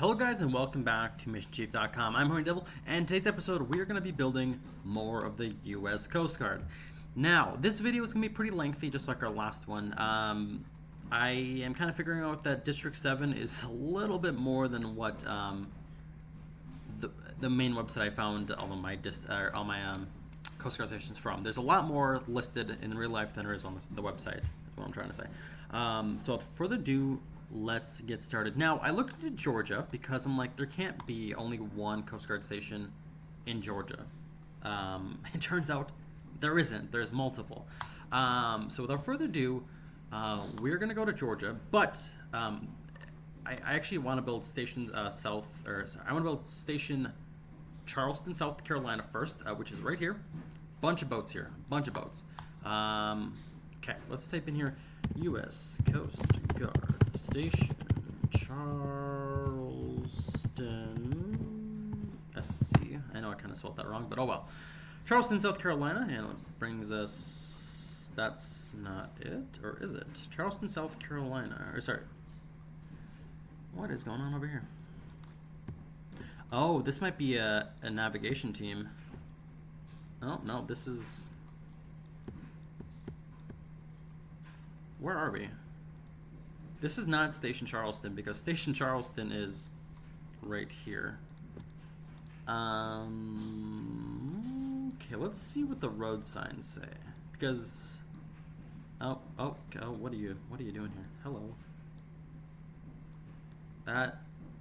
Hello guys and welcome back to MissionChief.com. I'm Horny Devil, and today's episode we are going to be building more of the U.S. Coast Guard. Now, this video is going to be pretty lengthy, just like our last one. I am kind of figuring out that District 7 is a little bit more than what the main website I found all my Coast Guard stations from. There's a lot more listed in real life than there is on the website, is what I'm trying to say. So without further ado, let's get started. Now, I looked into Georgia because I'm like, there can't be only one Coast Guard station in Georgia. It turns out there isn't. There's multiple. So without further ado, we're going to go to Georgia, but I actually want to build station I want to build station Charleston, South Carolina first, which is right here. Bunch of boats here. Bunch of boats. Okay, let's type in here U.S. Coast Guard Station Charleston SC. I know I kind of spelled that wrong, but oh well. Charleston, South Carolina, and it brings us. That's not it, or is it? Charleston, South Carolina. Or sorry. What is going on over here? Oh, this might be a navigation team. Oh, no, this is... Where are we? This is not Station Charleston, because Station Charleston is right here. Okay, let's see what the road signs say. Because... Oh, what are you doing here? Hello. That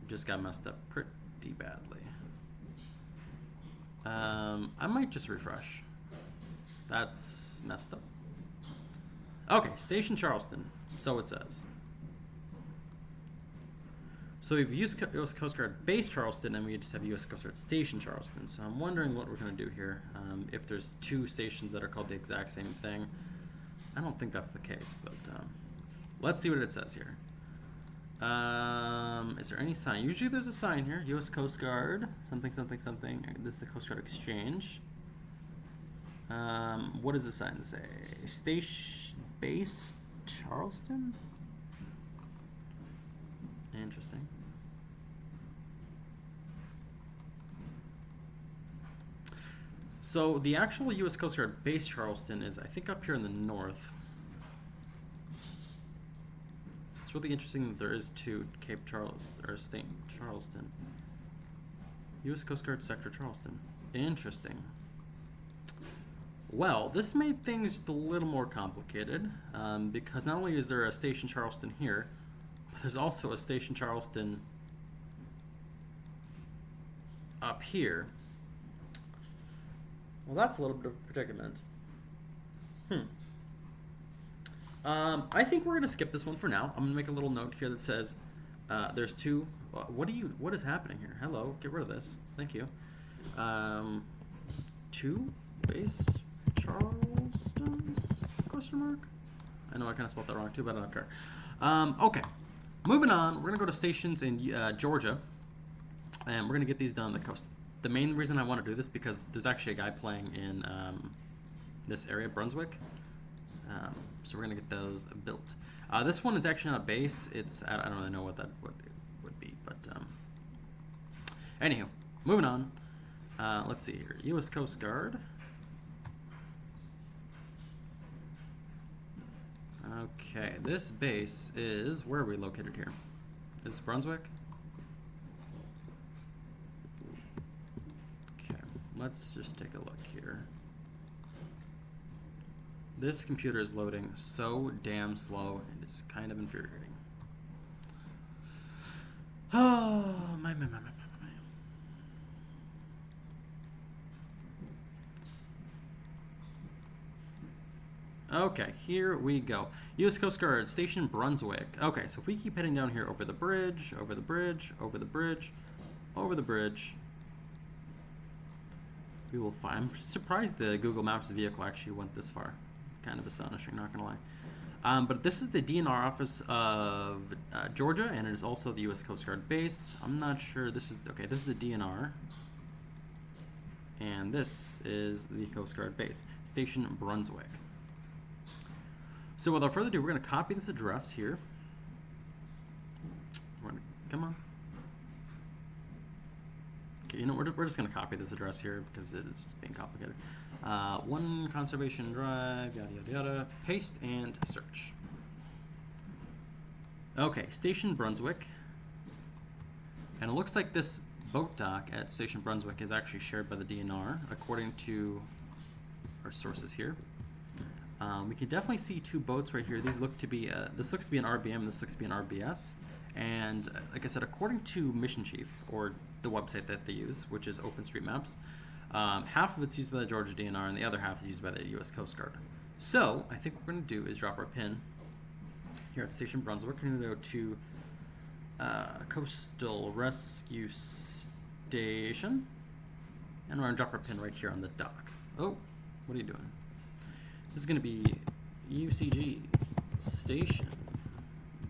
just got messed up pretty badly. I might just refresh. That's messed up. Okay, Station Charleston. So it says. So we've used U.S. Coast Guard Base Charleston, and we just have U.S. Coast Guard Station Charleston. So I'm wondering what we're going to do here. If there's two stations that are called the exact same thing. I don't think that's the case, but let's see what it says here. Is there any sign? Usually there's a sign here. U.S. Coast Guard, something, something, something. This is the Coast Guard Exchange. What does the sign say? Station Base Charleston? Interesting. So the actual U.S. Coast Guard Base Charleston is, I think, up here in the north. So it's really interesting that there is two Cape Charles or State Charleston. U.S. Coast Guard Sector Charleston. Interesting. Well, this made things a little more complicated because not only is there a Station Charleston here, but there's also a Station Charleston up here. Well, that's a little bit of a predicament. I think we're going to skip this one for now. I'm going to make a little note here that says there's two. What is happening here? Hello, get rid of this. Thank you. Two base Charlestons? Question mark? I know I kind of spelled that wrong too, but I don't care. Okay, moving on. We're going to go to stations in Georgia, and we're going to get these done on the coast. The main reason I want to do this because there's actually a guy playing in this area, Brunswick. So we're going to get those built. This one is actually not a base. I don't really know what that would be, but anywho, moving on. Let's see here. U.S. Coast Guard. Okay, this base is, where are we located here? Is this Brunswick? Okay, let's just take a look here. This computer is loading so damn slow, it is kind of infuriating. Oh, my. Okay, here we go. U.S. Coast Guard, Station Brunswick. Okay, so if we keep heading down here over the bridge, over the bridge, over the bridge, over the bridge, we will find... I'm surprised the Google Maps vehicle actually went this far. Kind of astonishing, not gonna lie. But this is the DNR office of Georgia, and it is also the U.S. Coast Guard base. I'm not sure. This is the DNR. And this is the Coast Guard base, Station Brunswick. So without further ado, we're going to copy this address here. Come on. Okay, you know, we're just going to copy this address here because it is just being complicated. 1 Conservation Drive, yada, yada, yada. Paste and search. Okay, Station Brunswick. And it looks like this boat dock at Station Brunswick is actually shared by the DNR, according to our sources here. We can definitely see 2 boats right here. These look to be, this looks to be an RBM, this looks to be an RBS. And like I said, according to Mission Chief, or the website that they use, which is OpenStreetMaps, half of it's used by the Georgia DNR and the other half is used by the U.S. Coast Guard. So I think what we're going to do is drop our pin here at Station Brunswick. We're going to go to Coastal Rescue Station, and we're going to drop our pin right here on the dock. Oh, what are you doing? This is going to be UCG Station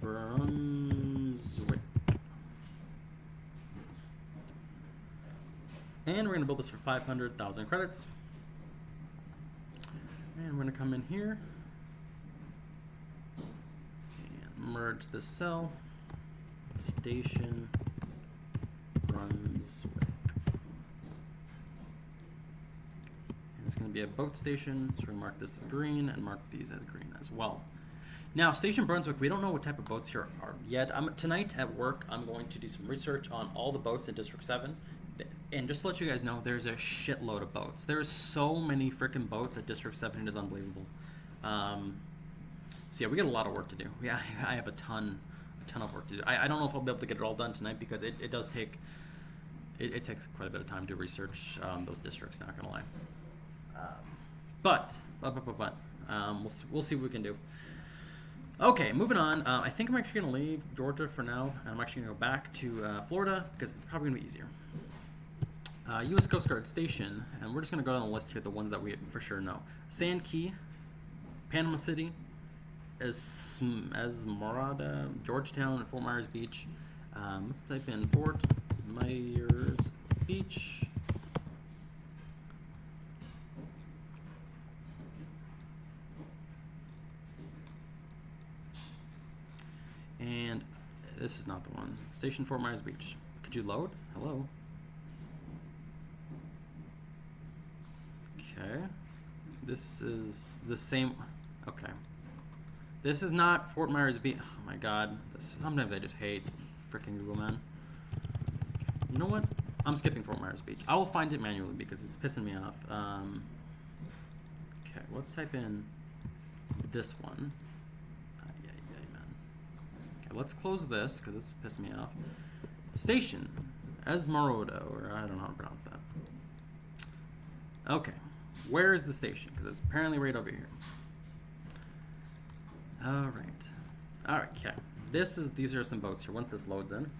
Brunswick. And we're going to build this for 500,000 credits. And we're going to come in here and merge this cell. Station Brunswick. And it's going to be a boat station, so we're going to mark this as green and mark these as green as well. Now, Station Brunswick, we don't know what type of boats here are yet. Tonight at work, I'm going to do some research on all the boats in District 7. And just to let you guys know, there's a shitload of boats. There's so many freaking boats at District 7, it is unbelievable. So yeah, we got a lot of work to do. Yeah, I have a ton of work to do. I don't know if I'll be able to get it all done tonight because it does take, it takes quite a bit of time to research those districts, not gonna lie. But we'll see what we can do. Okay, moving on. I think I'm actually gonna leave Georgia for now, and I'm actually gonna go back to Florida because it's probably gonna be easier. U.S. Coast Guard Station, and we're just gonna go down the list here, the ones that we for sure know. Sand Key, Panama City, Esmeralda, Georgetown, Fort Myers Beach. Let's type in Fort Myers Beach. And this is not the one. Station Fort Myers Beach. Could you load? Hello? Okay. This is the same. Okay. This is not Fort Myers Beach. Oh my god. Sometimes I just hate freaking Google, man. You know what? I'm skipping Fort Myers Beach. I will find it manually because it's pissing me off. Okay, let's type in this one. Okay, let's close this because it's pissing me off. Station Esmeralda, or I don't know how to pronounce that. Okay, where is the station? Because it's apparently right over here. All right, okay. These are some boats here. Once this loads in,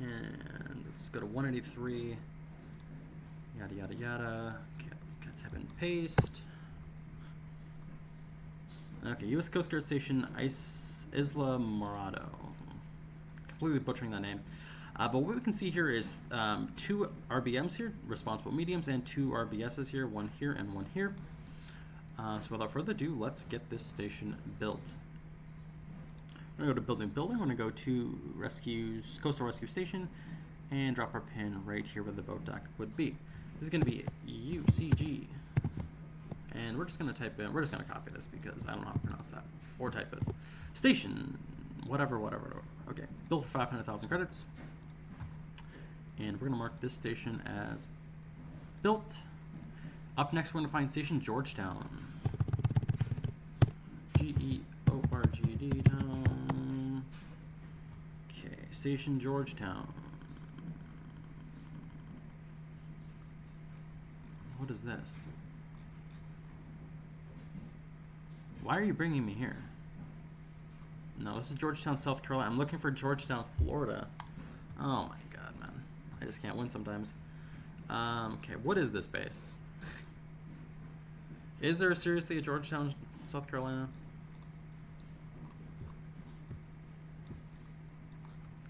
and let's go to 183. Yada yada yada. Okay, let's type in paste. Okay, U.S. Coast Guard Station Isla Morado. Completely butchering that name. But what we can see here is 2 RBMs here, responsible mediums, and 2 RBSs here, one here and one here. So without further ado, let's get this station built. We're going to go to building. We're going to go to Coastal Rescue Station and drop our pin right here where the boat dock would be. This is going to be UCG. And we're just going to type in, we're just going to copy this because I don't know how to pronounce that. Or type it. Station, whatever. Okay, built for 500,000 credits. And we're going to mark this station as built. Up next, we're going to find Station Georgetown. Georgd town. Okay, Station Georgetown. What is this? Why are you bringing me here? No, this is Georgetown, South Carolina. I'm looking for Georgetown, Florida. Oh my god, man. I just can't win sometimes. Okay, what is this base? Is there seriously a Georgetown, South Carolina?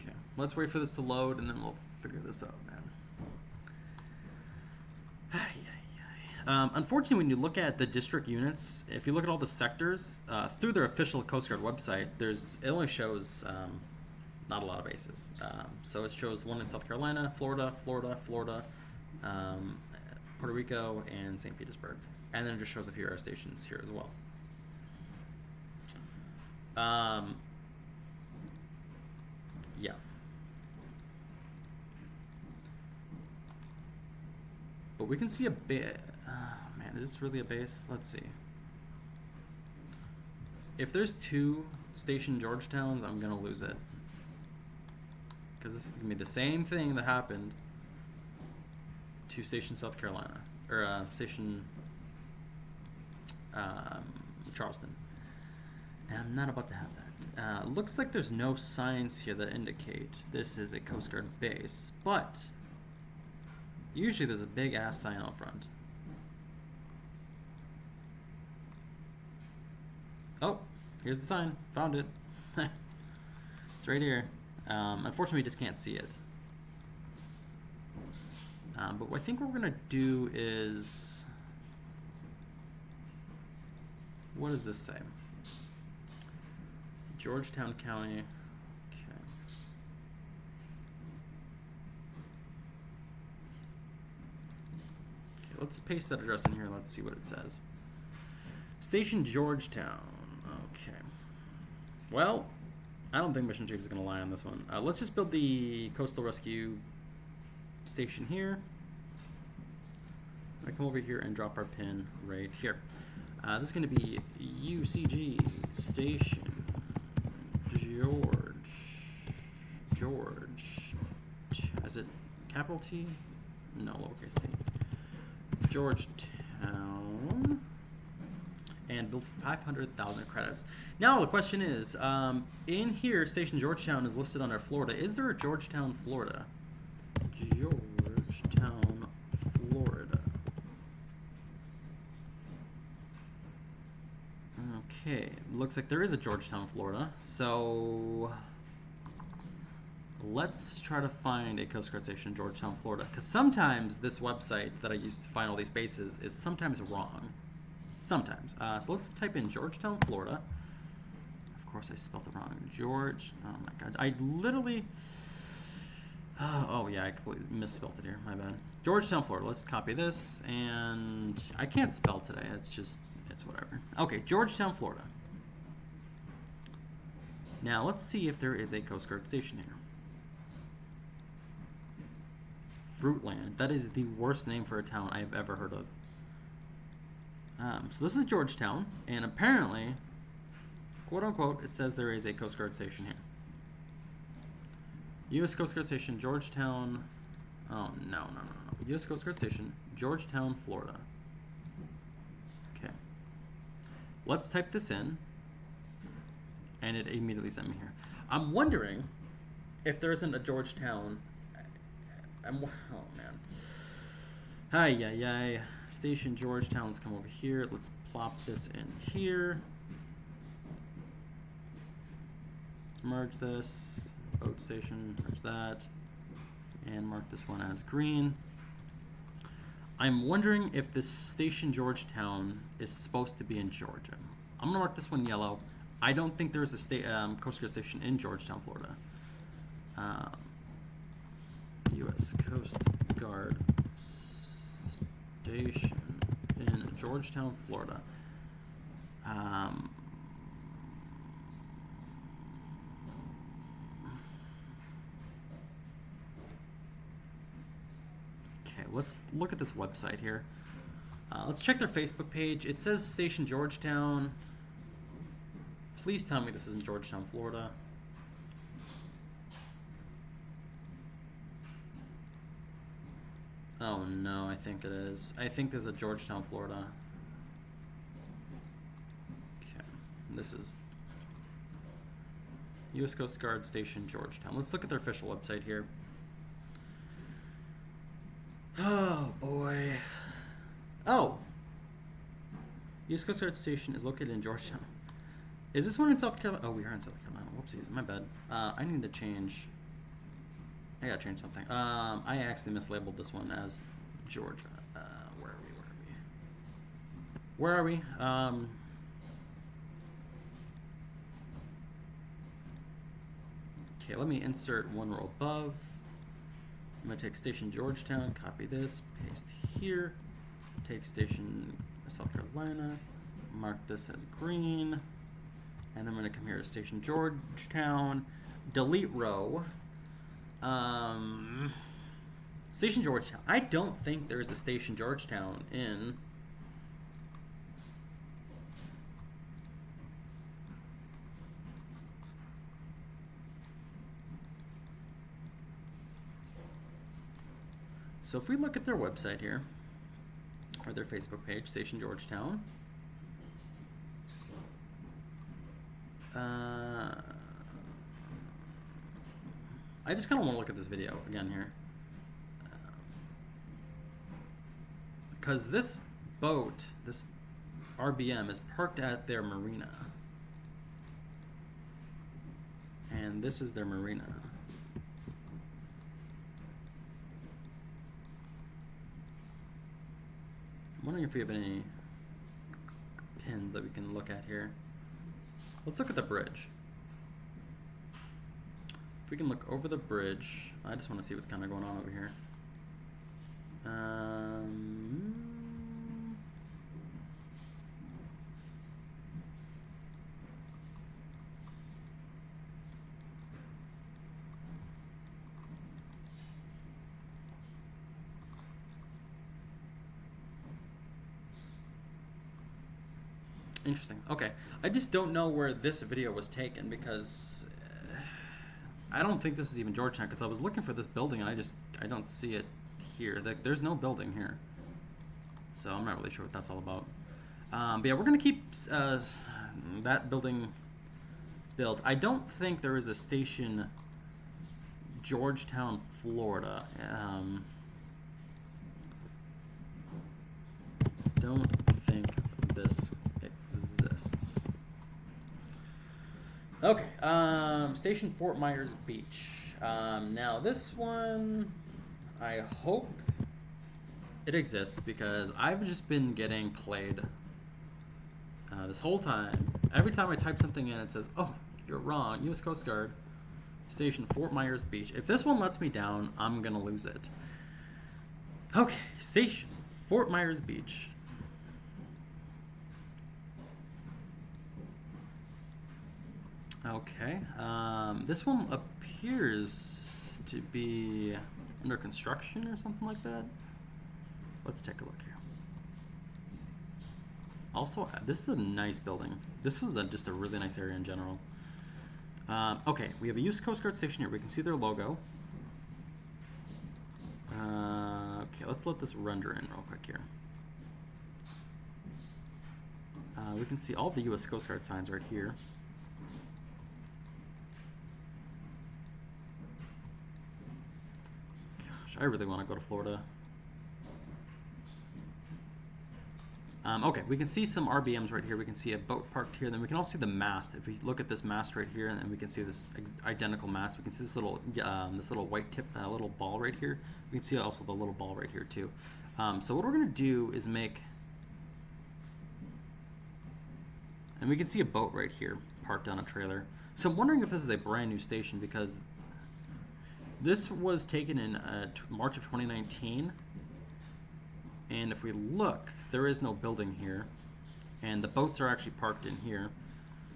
Okay, let's wait for this to load and then we'll figure this out, man. Unfortunately, when you look at the district units, if you look at all the sectors, through their official Coast Guard website, it only shows not a lot of bases. So it shows one in South Carolina, Florida, Puerto Rico, and St. Petersburg. And then it just shows a few air stations here as well. Yeah. But we can see a bit. Man, is this really a base? Let's see. If there's 2 station Georgetowns, I'm gonna lose it. Because this is gonna be the same thing that happened to Station South Carolina. Or Station Charleston. And I'm not about to have that. Looks like there's no signs here that indicate this is a Coast Guard base, but usually there's a big ass sign out front. Oh, here's the sign. Found it. It's right here. Unfortunately, we just can't see it. But I think what we're going to do is... What does this say? Georgetown County. Okay. Okay, let's paste that address in here. Let's see what it says. Station Georgetown. Okay. Well, I don't think Mission Chief is going to lie on this one. Let's just build the Coastal Rescue Station here. I come over here and drop our pin right here. This is going to be UCG Station George. Is it capital T? No, lowercase t. Georgetown. And build 500,000 credits. Now the question is, in here, Station Georgetown is listed under Florida. Is there a Georgetown, Florida? Georgetown, Florida. Okay, looks like there is a Georgetown, Florida. So let's try to find a Coast Guard station in Georgetown, Florida. Because sometimes this website that I use to find all these bases is sometimes wrong. Sometimes. So let's type in Georgetown, Florida. Of course, I spelled it wrong. George. Oh my God. I literally. Oh yeah, I completely misspelled it here. My bad. Georgetown, Florida. Let's copy this. And I can't spell today. It's whatever. Okay, Georgetown, Florida. Now let's see if there is a Coast Guard station here. Fruitland. That is the worst name for a town I have ever heard of. So this is Georgetown, and apparently, quote unquote, it says there is a Coast Guard station here. U.S. Coast Guard Station, Georgetown. Oh, no. U.S. Coast Guard Station, Georgetown, Florida. Okay. Let's type this in, and it immediately sent me here. I'm wondering if there isn't a Georgetown. Oh, man. Hi. Station Georgetown. Let's come over here. Let's plop this in here. Let's merge this. Boat station. Merge that. And mark this one as green. I'm wondering if this Station Georgetown is supposed to be in Georgia. I'm going to mark this one yellow. I don't think there's a Coast Guard station in Georgetown, Florida. U.S. Coast Guard Station in Georgetown, Florida. Okay, let's look at this website here. Let's check their Facebook page. It says Station Georgetown. Please tell me this isn't Georgetown, Florida. Oh no, I think it is. I think there's a Georgetown, Florida. Okay, this is U.S. Coast Guard Station, Georgetown. Let's look at their official website here. Oh boy. Oh! U.S. Coast Guard Station is located in Georgetown. Is this one in South Carolina? Oh, we are in South Carolina. Whoopsies, my bad. I need to change. I gotta change something. I actually mislabeled this one as Georgia. Where are we? Okay, let me insert one row above. I'm going to take Station Georgetown, copy this, paste here, take Station South Carolina, mark this as green, and then I'm going to come here to Station Georgetown, delete row. Station Georgetown. I don't think there is a Station Georgetown in... So if we look at their website here, or their Facebook page, Station Georgetown, I just kind of want to look at this video again here. Because this boat, this RBM, is parked at their marina. And this is their marina. I'm wondering if we have any pins that we can look at here. Let's look at the bridge. If we can look over the bridge, I just want to see what's kind of going on over here. Interesting. Okay. I just don't know where this video was taken because I don't think this is even Georgetown because I was looking for this building and I don't see it here. There's no building here. So I'm not really sure what that's all about. But yeah, we're going to keep that building built. I don't think there is a Station Georgetown, Florida. Don't think this exists. Okay, Station Fort Myers Beach. Now this one, I hope it exists because I've just been getting played this whole time. Every time I type something in, it says, "Oh, you're wrong. U.S. Coast Guard, Station Fort Myers Beach." If this one lets me down, I'm gonna lose it. Okay, Station Fort Myers Beach. Okay, this one appears to be under construction or something like that. Let's take a look here. Also, this is a nice building. This is just a really nice area in general. Okay, we have a U.S. Coast Guard station here. We can see their logo. Okay, let's let this render in real quick here. We can see all the U.S. Coast Guard signs right here. Gosh, I really want to go to Florida. Okay, we can see some RBMs right here. We can see a boat parked here. Then we can also see the mast. If we look at this mast right here, and then we can see this identical mast. We can see this little white tip, little ball right here. We can see also the little ball right here too. So what we're gonna do is make, and we can see a boat right here parked on a trailer. So I'm wondering if this is a brand new station because this was taken in March of 2019. And if we look, there is no building here, and the boats are actually parked in here.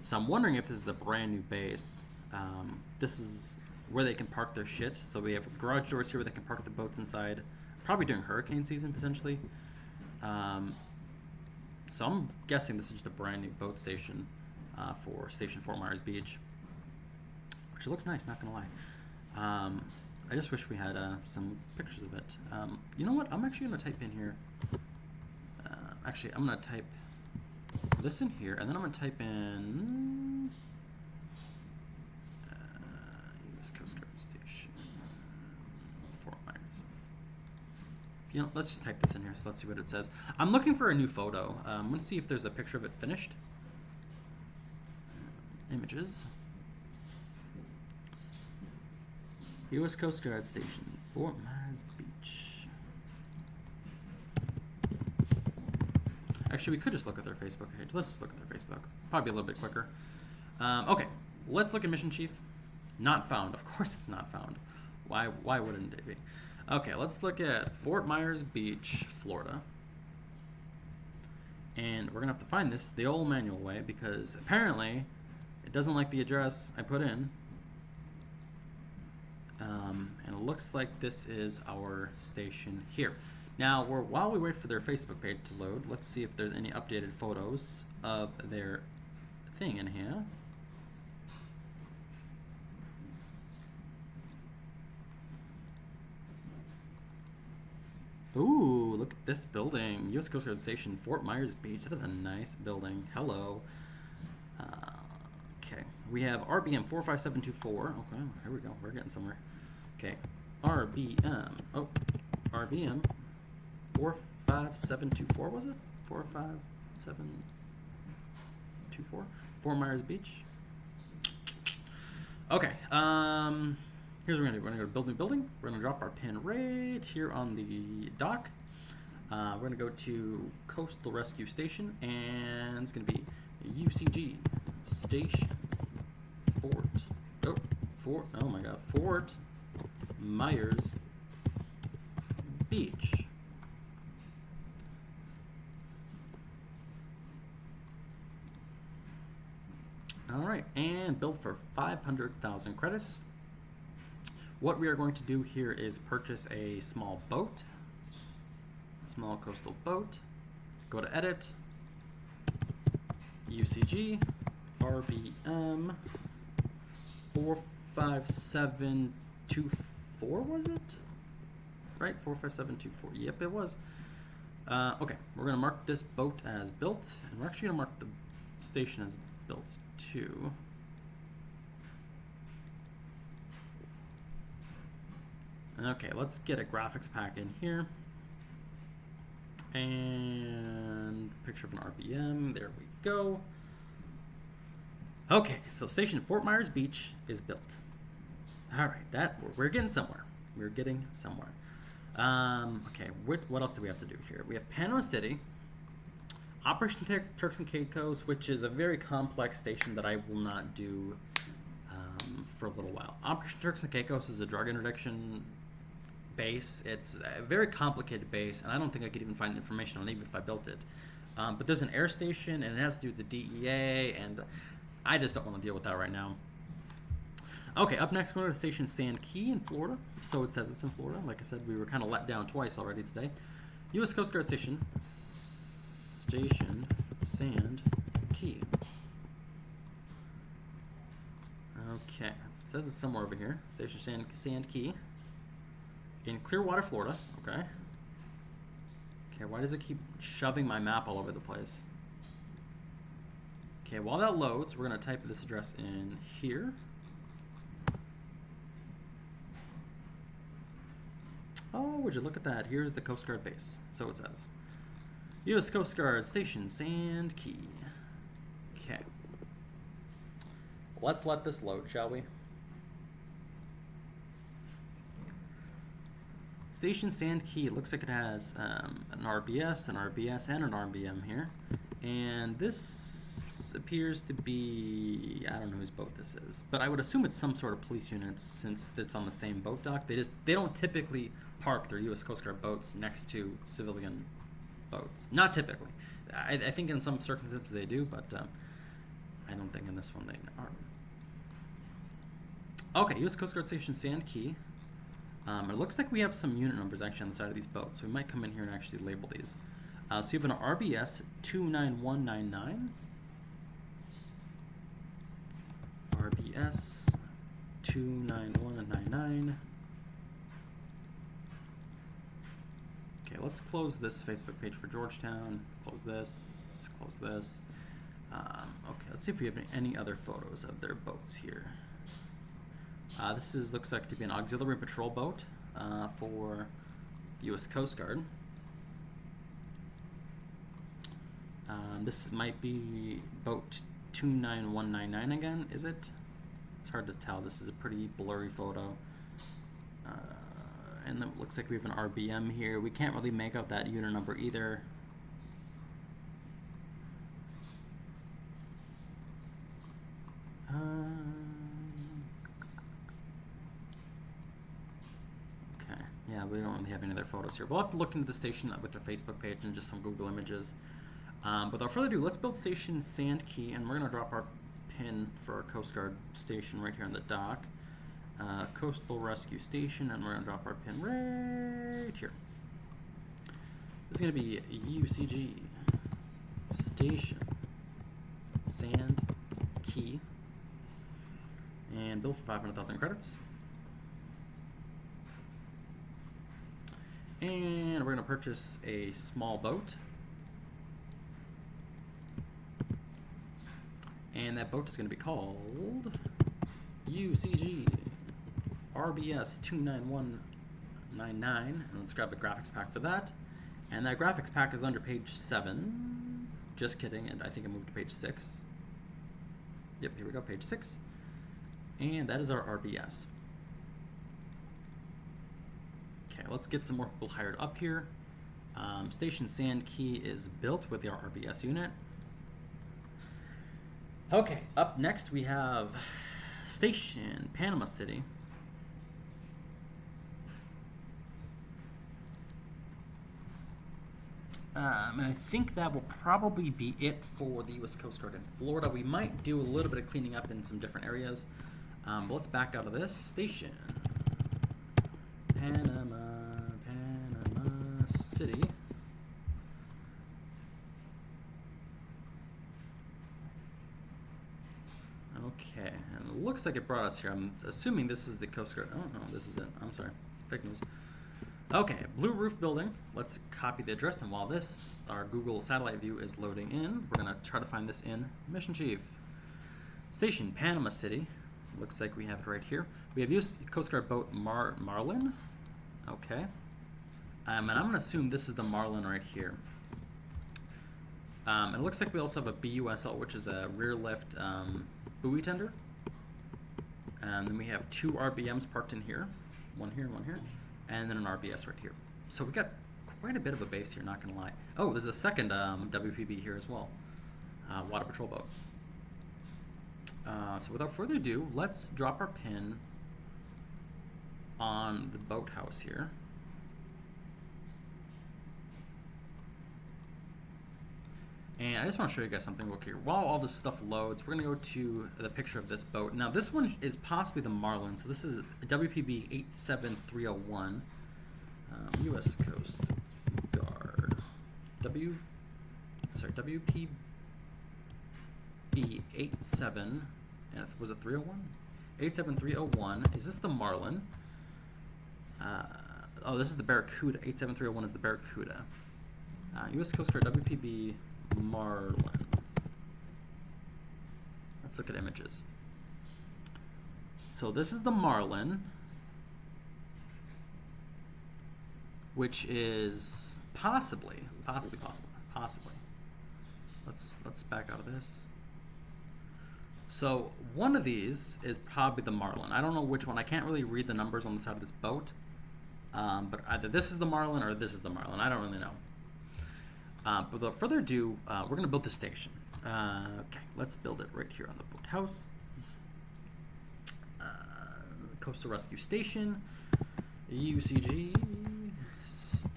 So I'm wondering if this is a brand new base. This is where they can park their shit. So we have garage doors here where they can park the boats inside, probably during hurricane season potentially. So I'm guessing this is just a brand new boat station for Station Fort Myers Beach, which looks nice, not gonna lie. I just wish we had some pictures of it. You know what? I'm actually going to type in here. Actually, I'm going to type this in here, and then I'm going to type in U.S. Coast Guard Station Fort Myers. You know, let's just type this in here, so let's see what it says. I'm looking for a new photo. I'm going to see if there's a picture of it finished. Images. U.S. Coast Guard Station, Fort Myers Beach. Actually, we could just look at their Facebook page. Let's just look at their Facebook. Probably a little bit quicker. Okay, let's look at Mission Chief. Not found. Of course it's not found. Why wouldn't it be? Okay, let's look at Fort Myers Beach, Florida. And we're going to have to find this the old manual way because apparently it doesn't like the address I put in. And it looks like this is our station here. Now, while we wait for their Facebook page to load, let's see if there's any updated photos of their thing in here. Ooh, look at this building. U.S. Coast Guard Station, Fort Myers Beach. That is a nice building. Hello. Okay, we have RBM 45724. Okay, here we go. We're getting somewhere. Okay, RBM. Oh, RBM 45724 was it? 45724. Fort Myers Beach. Okay. Here's what we're gonna do. We're gonna go to build new building. We're gonna drop our pin right here on the dock. We're gonna go to Coastal Rescue Station, and it's gonna be UCG Station Fort Myers Beach. All right, and built for 500,000 credits. What we are going to do here is purchase a small boat, small coastal boat. Go to edit, UCG, RBM 45724 was it? Right, 45724. Yep, it was. Okay, we're gonna mark this boat as built, and we're actually gonna mark the station as built too. Okay, let's get a graphics pack in here. And picture of an RBM, there we go. Okay, so station Fort Myers Beach is built. All right, we're getting somewhere. We're getting somewhere. Okay, what else do we have to do here? We have Panama City, Operation Turks and Caicos, which is a very complex station that I will not do for a little while. Operation Turks and Caicos is a drug interdiction base. It's a very complicated base, and I don't think I could even find information on it even if I built it. But there's an air station, and it has to do with the DEA, and I just don't want to deal with that right now. Okay, up next we're going to Station Sand Key in Florida. So it says it's in Florida. Like I said, we were kind of let down twice already today. U.S. Coast Guard Station Sand Key. Okay, it says it's somewhere over here. Station Sand Key in Clearwater, Florida. Okay. Okay, why does it keep shoving my map all over the place? Okay, while that loads, we're going to type this address in here. Oh, would you look at that? Here's the Coast Guard base. So it says. U.S. Coast Guard Station Sand Key. Okay. Let's let this load, shall we? Station Sand Key, it looks like it has an RBS, and an RBM here. And this appears to be, I don't know whose boat this is, but I would assume it's some sort of police unit since it's on the same boat dock. They don't typically park their U.S. Coast Guard boats next to civilian boats. Not typically. I think in some circumstances they do, but I don't think in this one they are. Okay, U.S. Coast Guard Station Sand Key. It looks like we have some unit numbers actually on the side of these boats, so we might come in here and actually label these. So you have an RBS 29199. RBS 29199. Okay, let's close this Facebook page for Georgetown. Close this. Close this. Okay, let's see if we have any other photos of their boats here. This looks like to be an auxiliary patrol boat for the U.S. Coast Guard. This might be boat 29199 again, is it? It's hard to tell. This is a pretty blurry photo. And it looks like we have an RBM here. We can't really make out that unit number either. Yeah, we don't really have any other photos here. We'll have to look into the station with their Facebook page and just some Google images. But without further ado, let's build station Sand Key, and we're going to drop our pin for our Coast Guard station right here on the dock. Coastal Rescue Station, and we're going to drop our pin right here. This is going to be UCG Station Sand Key, and build for 500,000 credits. And we're going to purchase a small boat. And that boat is going to be called UCG RBS 29199. And let's grab a graphics pack for that. And that graphics pack is under page 7. Just kidding, and I think it moved to page 6. Yep, here we go, page 6. And that is our RBS. Okay, let's get some more people hired up here. Station Sand Key is built with the RBS unit. Okay, up next we have Station Panama City. And I think that will probably be it for the U.S. Coast Guard in Florida. We might do a little bit of cleaning up in some different areas. But let's back out of this. Station Panama City. Okay, and it looks like it brought us here. I'm assuming this is the Coast Guard. Oh, no, this is it. I'm sorry. Fake news. Okay, Blue Roof Building. Let's copy the address, and while this, our Google satellite view is loading in, we're going to try to find this in Mission Chief. Station Panama City. Looks like we have it right here. We have used Coast Guard boat Marlin. Okay. And I'm going to assume this is the Marlin right here. And it looks like we also have a BUSL, which is a rear lift buoy tender. And then we have 2 RBMs parked in here. One here, one here. And then an RBS right here. So we got quite a bit of a base here, not going to lie. Oh, there's a second WPB here as well. Water Patrol boat. So without further ado, let's drop our pin on the boathouse here. And I just want to show you guys something real quick. While all this stuff loads, we're going to go to the picture of this boat. Now, this one is possibly the Marlin. So this is WPB 87301, U.S. Coast Guard. WPB 87, and was it 301? 87301. Is this the Marlin? Oh, this is the Barracuda. 87301 is the Barracuda. U.S. Coast Guard WPB Marlin. Let's look at images. So this is the Marlin, which is possibly. Let's back out of this. So one of these is probably the Marlin. I don't know which one. I can't really read the numbers on the side of this boat. But either this is the Marlin or this is the Marlin. I don't really know. But without further ado, we're going to build the station. Okay, let's build it right here on the boathouse. Coastal Rescue Station. UCG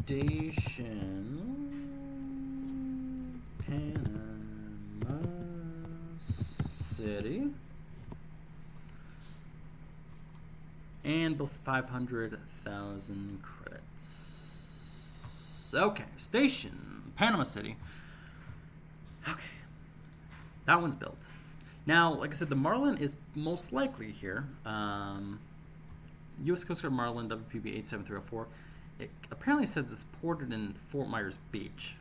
Station Panama City. And both 500,000 credits. Okay, Station Panama City. Okay, that one's built. Now, like I said, the Marlin is most likely here. U.S. Coast Guard Marlin, WPB 87304. It apparently says it's ported in Fort Myers Beach.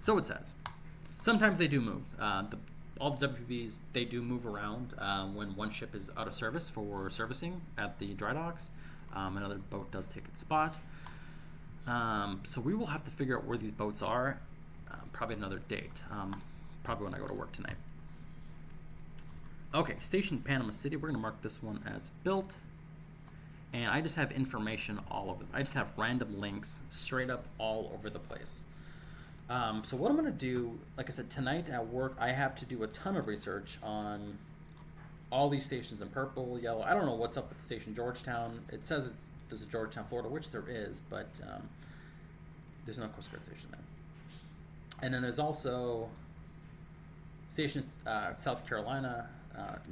So it says. Sometimes they do move. All the WPBs, they do move around when one ship is out of service for servicing at the dry docks. Another boat does take its spot. So we will have to figure out where these boats are, probably another date, probably when I go to work tonight. Okay, Station Panama City, we're going to mark this one as built. And I just have information all over. I just have random links straight up all over the place. So what I'm going to do, like I said, tonight at work, I have to do a ton of research on all these stations in purple, yellow. I don't know what's up with the station Georgetown. It says there's a Georgetown, Florida, which there is, but there's no Coast Guard station there. And then there's also stations South Carolina,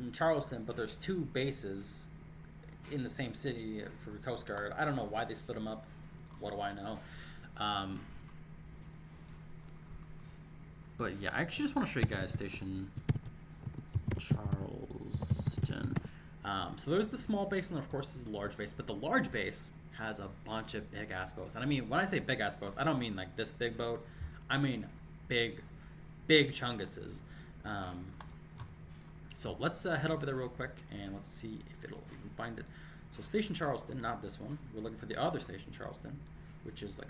in Charleston, but there's 2 bases in the same city for the Coast Guard. I don't know why they split them up. What do I know? But yeah, I actually just want to show you guys station Charleston. So there's the small base, and of course there's the large base. But the large base has a bunch of big ass boats. And I mean, when I say big ass boats, I don't mean like this big boat. I mean big chunguses. So let's head over there real quick and let's see if it'll even find it. So Station Charleston, not this one. We're looking for the other Station Charleston, which is like